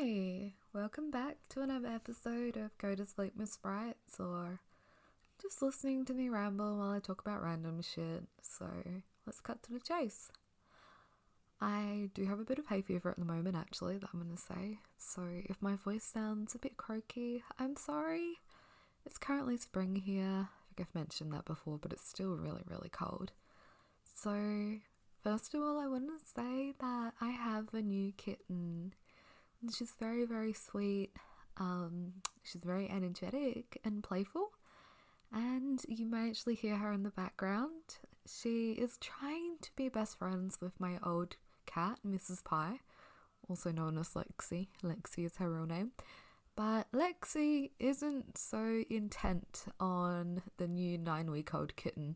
Hey, welcome back to another episode of Go to Sleep with Sprites, or just listening to me ramble while I talk about random shit. So let's cut to the chase. I do have a bit of hay fever at the moment, actually, that I'm going to say. So if my voice sounds a bit croaky, I'm sorry. It's currently spring here. I think I've mentioned that before, but it's still really, really cold. So first of all, I want to say that I have a new kitten. And she's very, very sweet. She's very energetic and playful. And you may actually hear her in the background. She is trying to be best friends with my old cat, Mrs. Pie, also known as Lexi. Lexi is her real name. But Lexi isn't so intent on the new 9-week-old kitten.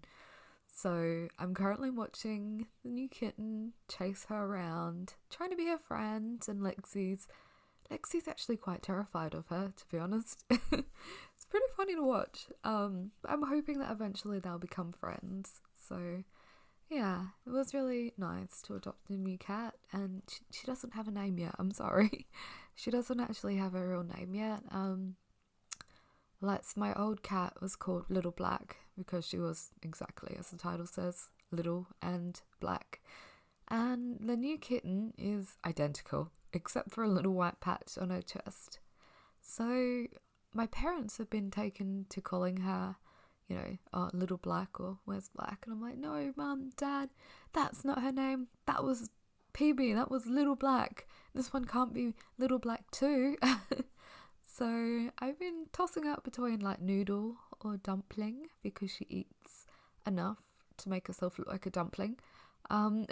So I'm currently watching the new kitten chase her around, trying to be her friend, and Lexi's actually quite terrified of her, to be honest. It's pretty funny to watch. I'm hoping that eventually they'll become friends. So yeah, it was really nice to adopt a new cat, and she doesn't have a name yet. I'm sorry. She doesn't actually have a real name yet. My old cat was called Little Black because she was exactly as the title says, little and black. And the new kitten is identical, except for a little white patch on her chest. So my parents have been taken to calling her, Little Black or Where's Black? And I'm like, no, Mum, Dad, that's not her name. That was PB, that was Little Black. This one can't be Little Black too. So I've been tossing up between Noodle or Dumpling because she eats enough to make herself look like a dumpling. But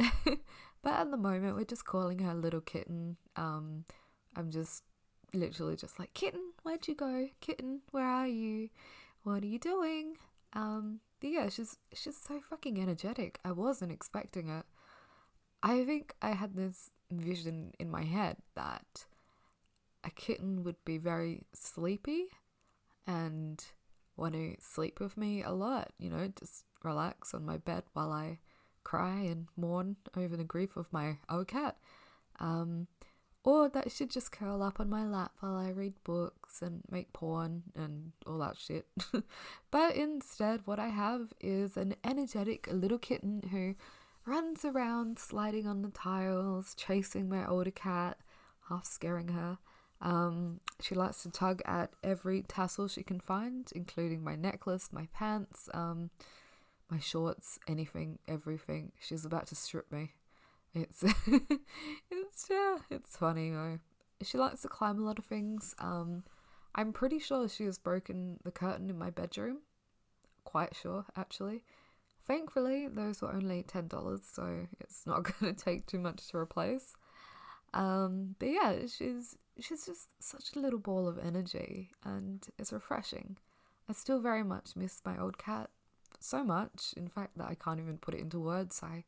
at the moment we're just calling her Little Kitten. I'm just literally just like, Kitten, where'd you go? Kitten, where are you? What are you doing? Yeah, she's so fucking energetic. I wasn't expecting it. I think I had this vision in my head that a kitten would be very sleepy and want to sleep with me a lot, just relax on my bed while I cry and mourn over the grief of my old cat. Or that she'd just curl up on my lap while I read books and make porn and all that shit. But instead, what I have is an energetic little kitten who runs around sliding on the tiles, chasing my older cat, half scaring her. She likes to tug at every tassel she can find, including my necklace, my pants, my shorts, anything, everything. She's about to strip me. It's it's funny though. She likes to climb a lot of things. I'm pretty sure she has broken the curtain in my bedroom. Quite sure, actually. Thankfully, those were only $10, so it's not going to take too much to replace. But yeah, she's just such a little ball of energy, and it's refreshing. I still very much miss my old cat, so much, in fact, that I can't even put it into words. I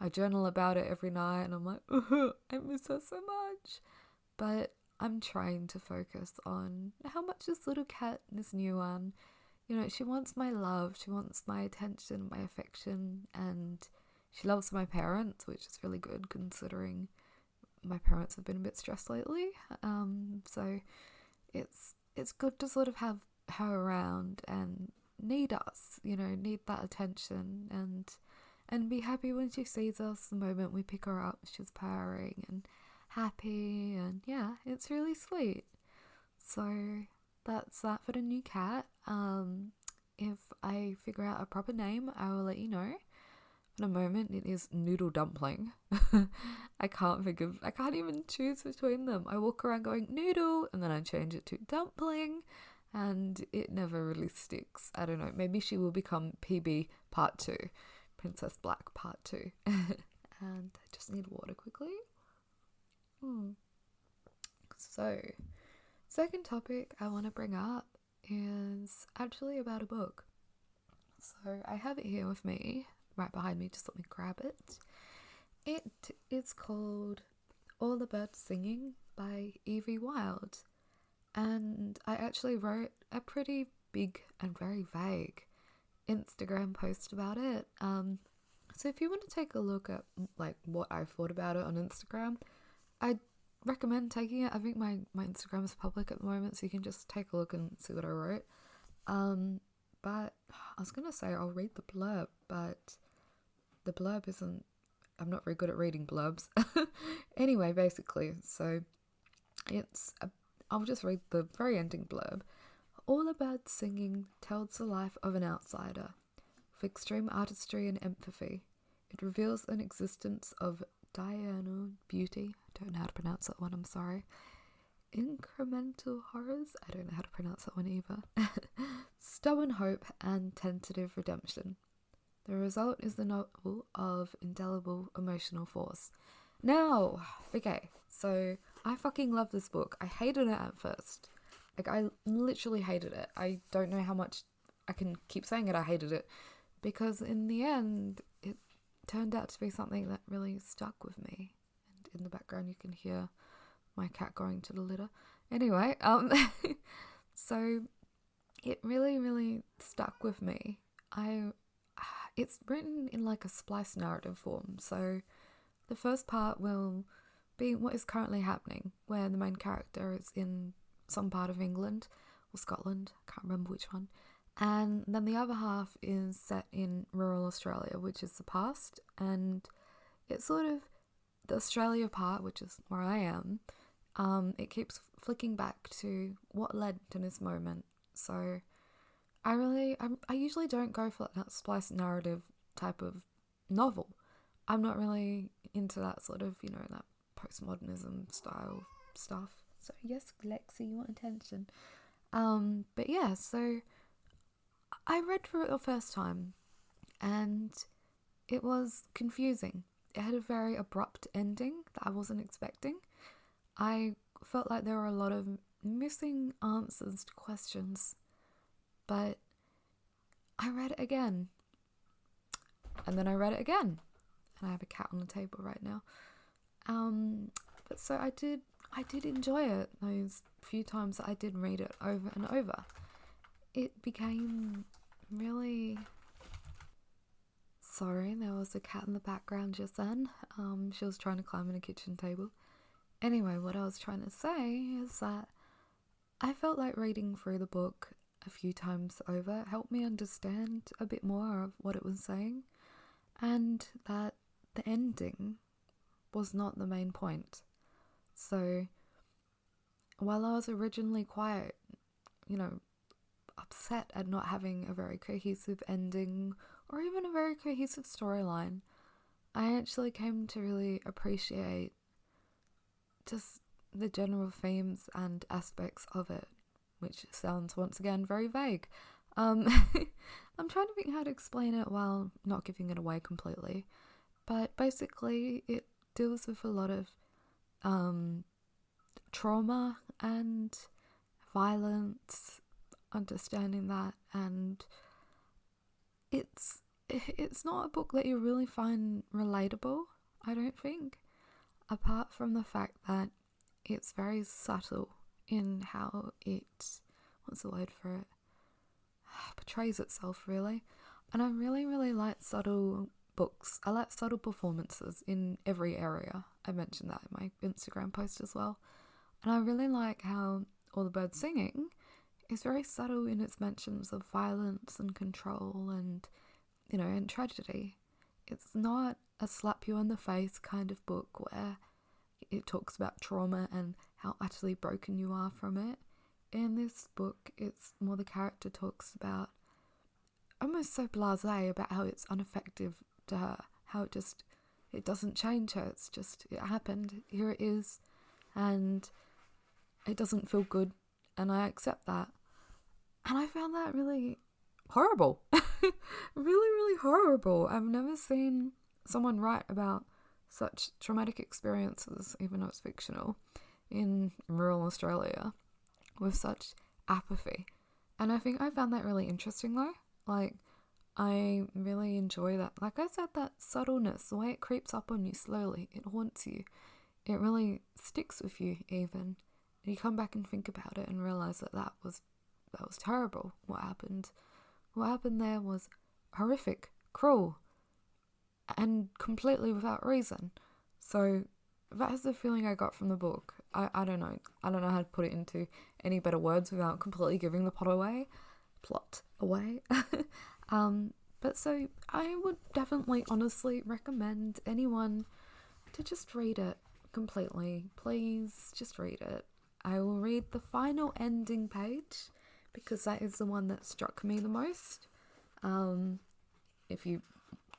journal about it every night, and I'm like, I miss her so much. But I'm trying to focus on how much this little cat, this new one, she wants my love, she wants my attention, my affection, and she loves my parents, which is really good considering my parents have been a bit stressed lately. So it's good to sort of have her around and need us, need that attention and be happy when she sees us. The moment we pick her up, she's purring and happy, and yeah, it's really sweet. So that's that for the new cat. If I figure out a proper name, I will let you know. For the moment, it is Noodle Dumpling. I can't even choose between them. I walk around going Noodle, and then I change it to Dumpling, and it never really sticks. I don't know, maybe she will become PB Part 2, Princess Black Part 2. And I just need water quickly. So, second topic I want to bring up is actually about a book. So I have it here with me, right behind me, just let me grab it. It is called All the Birds Singing by Evie Wyld. And I actually wrote a pretty big and very vague Instagram post about it. So if you want to take a look at what I thought about it on Instagram, I recommend taking it. I think my Instagram is public at the moment, so you can just take a look and see what I wrote. But I was going to say I'll read the blurb, but the blurb isn't... I'm not very good at reading blurbs. Anyway, basically, so I'll just read the very ending blurb. All About Singing tells the life of an outsider. With extreme artistry and empathy, it reveals an existence of diurnal beauty. I don't know how to pronounce that one, I'm sorry. Incremental horrors. I don't know how to pronounce that one either. Stubborn hope and tentative redemption. The result is the novel of indelible emotional force. Now, okay, so I fucking love this book. I hated it at first. Like, I literally hated it. I don't know how much I can keep saying it. I hated it because in the end, it turned out to be something that really stuck with me. And in the background, you can hear my cat going to the litter. Anyway, so it really, really stuck with me. It's written in like a splice narrative form. So the first part will be what is currently happening, where the main character is in some part of England or Scotland, I can't remember which one. And then the other half is set in rural Australia, which is the past. And it's sort of the Australia part, which is where I am. It keeps flicking back to what led to this moment. So I usually don't go for that splice narrative type of novel. I'm not really into that sort of, that postmodernism style stuff. So yes, Lexi, you want attention. But yeah, so I read through it the first time and it was confusing. It had a very abrupt ending that I wasn't expecting. I felt like there were a lot of missing answers to questions. But I read it again. And then I read it again. And I have a cat on the table right now. But so I did enjoy it those few times that I did read it over and over. It became really... Sorry, there was a cat in the background just then. She was trying to climb on a kitchen table. Anyway, what I was trying to say is that I felt like reading through the book a few times over helped me understand a bit more of what it was saying, and that the ending was not the main point. So while I was originally quite, upset at not having a very cohesive ending or even a very cohesive storyline, I actually came to really appreciate just the general themes and aspects of it, which sounds once again very vague. I'm trying to think how to explain it while not giving it away completely, but basically it deals with a lot of trauma and violence, understanding that, and it's not a book that you really find relatable, I don't think, apart from the fact that it's very subtle in how it, what's the word for it, portrays itself, really. And I really, really like subtle books. I like subtle performances in every area. I mentioned that in my Instagram post as well. And I really like how All the Birds Singing is very subtle in its mentions of violence and control and, and tragedy. It's not a slap you in the face kind of book where it talks about trauma and how utterly broken you are from it. In this book, it's more the character talks about, almost so blasé about how it's ineffective to her, how it doesn't change her, it's just, it happened, here it is, and it doesn't feel good, and I accept that. And I found that really horrible. Really, really horrible. I've never seen someone write about such traumatic experiences, even though it's fictional, in rural Australia with such apathy. And I think I found that really interesting though. Like, I really enjoy that. Like I said, that subtleness, the way it creeps up on you slowly, it haunts you. It really sticks with you even. And you come back and think about it and realise that was terrible, what happened. What happened there was horrific, cruel, and completely without reason. So that is the feeling I got from the book. I don't know. I don't know how to put it into any better words without completely giving the plot away. But so I would definitely honestly recommend anyone to just read it completely. Please just read it. I will read the final ending page because that is the one that struck me the most. If you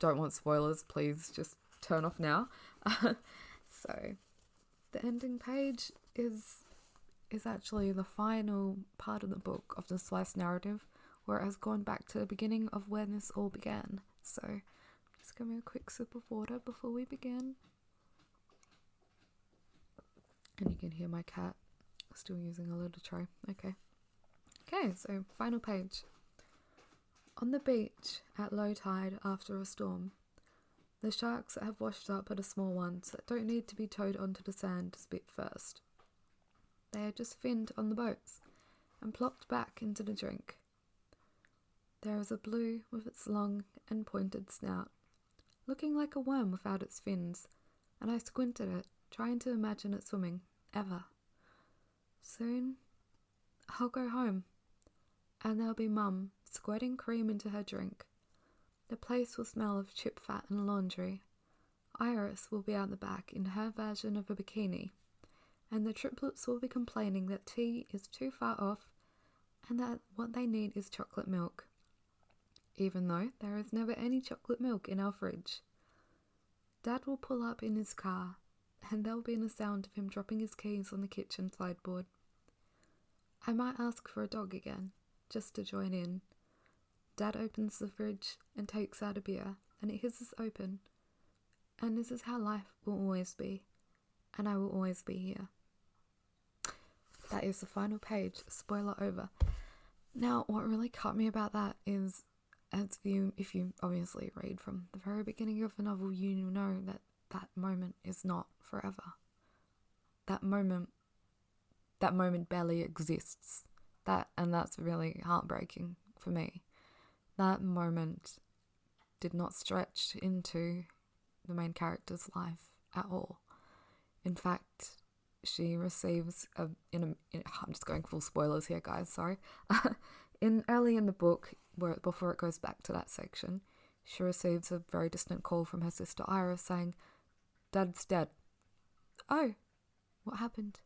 don't want spoilers, please just turn off now. So the ending page is actually the final part of the book of the Slice narrative, where it has gone back to the beginning of when this all began. So just give me a quick sip of water before we begin. And you can hear my cat still using a little tray. Okay, so final page. On the beach at low tide after a storm, the sharks that have washed up are the small ones that don't need to be towed onto the sand to spit first. They are just finned on the boats and plopped back into the drink. There is a blue with its long and pointed snout, looking like a worm without its fins, and I squinted it, trying to imagine it swimming, ever. Soon, I'll go home, and there'll be Mum squirting cream into her drink. The place will smell of chip fat and laundry. Iris will be out the back in her version of a bikini, and the triplets will be complaining that tea is too far off and that what they need is chocolate milk, even though there is never any chocolate milk in our fridge. Dad will pull up in his car, and there'll be the sound of him dropping his keys on the kitchen sideboard. I might ask for a dog again, just to join in. Dad opens the fridge and takes out a beer, and it hisses open. And this is how life will always be, and I will always be here. That is the final page. Spoiler over. Now, what really cut me about that is, if you obviously read from the very beginning of the novel, you know that that moment is not forever. That moment barely exists. And that's really heartbreaking for me. That moment did not stretch into the main character's life at all. In fact, she receives I'm just going full spoilers here, guys, sorry. Early in the book, before it goes back to that section, she receives a very distant call from her sister Iris saying, "Dad's dead." "Oh, what happened?"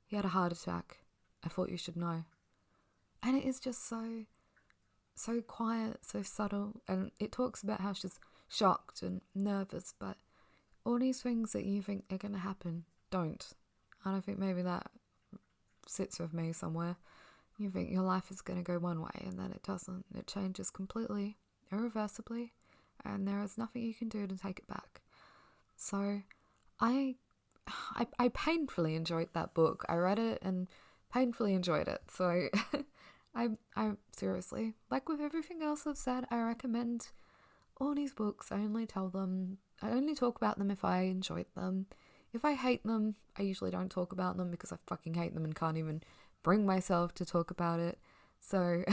"He had a heart attack. I thought you should know." And it is just so quiet, so subtle, and it talks about how she's shocked and nervous, but all these things that you think are going to happen don't. And I think maybe that sits with me somewhere. You think your life is going to go one way, and then it doesn't. It changes completely, irreversibly, and there is nothing you can do to take it back. So I painfully enjoyed that book. I read it and painfully enjoyed it. So I seriously, like with everything else I've said, I recommend all these books. I only talk about them if I enjoyed them. If I hate them, I usually don't talk about them because I fucking hate them and can't even bring myself to talk about it. So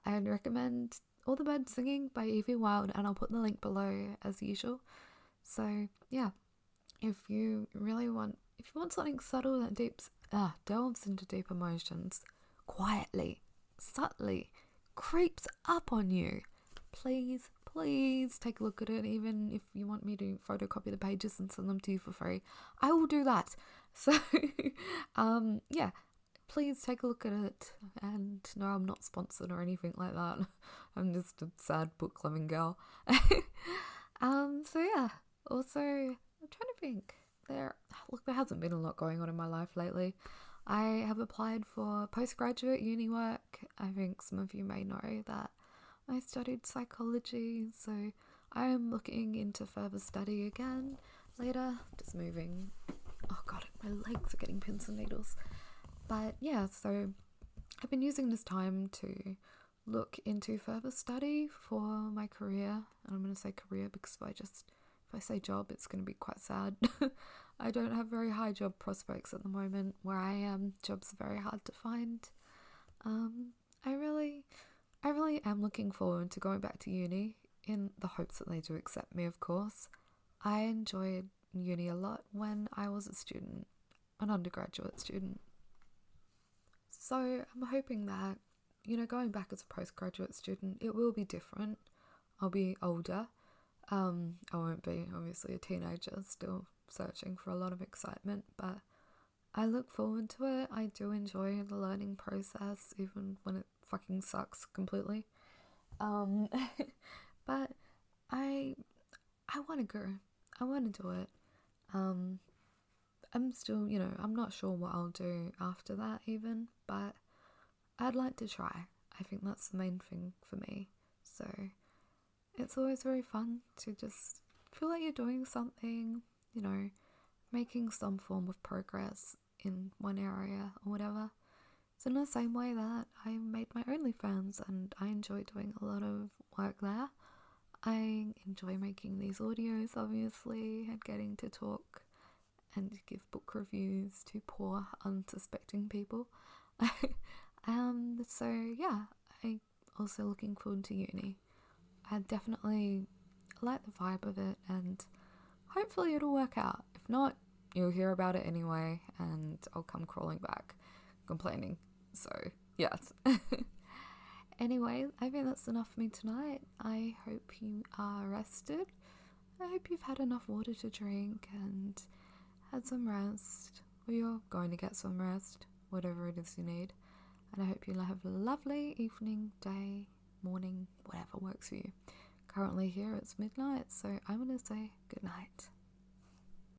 I'd recommend All the Birds Singing by Evie Wyld, and I'll put the link below as usual. So yeah, if you want something subtle that delves into deep emotions, quietly, subtly, creeps up on you, please take a look at it. Even if you want me to photocopy the pages and send them to you for free, I will do that. So yeah, please take a look at it. And no, I'm not sponsored or anything like that. I'm just a sad book loving girl. So yeah, also I'm trying to think, there hasn't been a lot going on in my life lately. I have applied for postgraduate uni work. I think some of you may know that I studied psychology, so I am looking into further study again later. Just moving. Oh god, my legs are getting pins and needles. But yeah, so I've been using this time to look into further study for my career. And I'm going to say career because if I say job, it's going to be quite sad. I don't have very high job prospects at the moment. Where I am, jobs are very hard to find. I really am looking forward to going back to uni in the hopes that they do accept me, of course. I enjoyed uni a lot when I was a student, an undergraduate student. So I'm hoping that, going back as a postgraduate student, it will be different. I'll be older. I won't be, obviously, a teenager, still searching for a lot of excitement, but I look forward to it. I do enjoy the learning process, even when it fucking sucks completely. But I want to go. I want to do it. I'm still, I'm not sure what I'll do after that even, but I'd like to try. I think that's the main thing for me. So it's always very fun to just feel like you're doing something, making some form of progress in one area or whatever. It's in the same way that I made my OnlyFans and I enjoy doing a lot of work there. I enjoy making these audios, obviously, and getting to talk and give book reviews to poor, unsuspecting people. So yeah, I also looking forward to uni. I definitely like the vibe of it, and hopefully it'll work out. If not, you'll hear about it anyway, and I'll come crawling back, complaining. So yes. Anyway, I think that's enough for me tonight. I hope you are rested. I hope you've had enough water to drink and had some rest, or you're going to get some rest, whatever it is you need. And I hope you have a lovely evening, day, morning, whatever works for you. Currently here it's midnight, so I'm going to say good night.